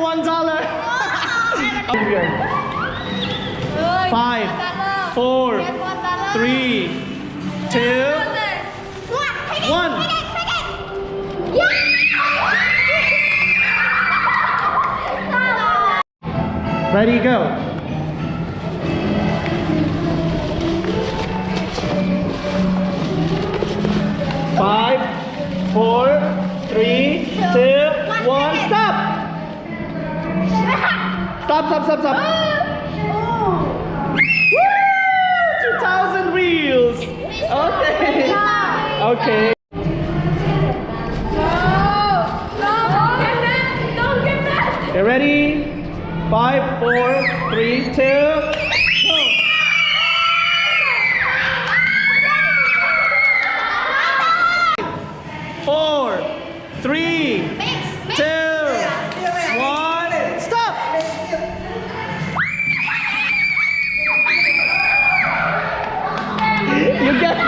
$1. 5, 4, 3, 2, 1. Ready, go. Five, 4, 3, 2, 1. Stop! Stop. Woo! 2,000 wheels. Okay. Okay. Okay, ready? 5, 4, 3, 2. Go. 4, 3, 2, 1. Stop! You get it.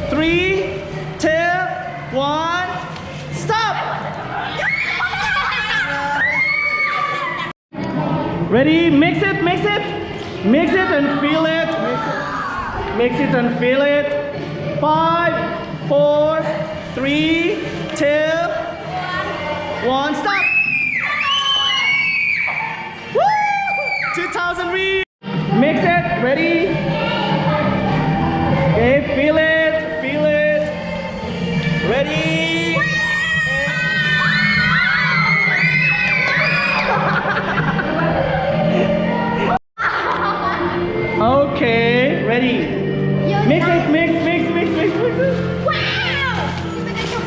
3, 2, 1. Stop! Ready? Mix it and feel it. Mix it and feel it. 5, 4, 3, 2, 1. Stop! Woo! 2,000 reels. Mix it. Ready? Okay, feel it. Ready? Okay, ready. Mix it. Wow!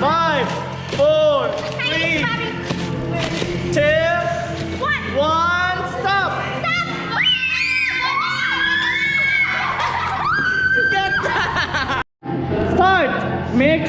5, 4, 3, 2, 1. Stop! Get that! Start! Mix.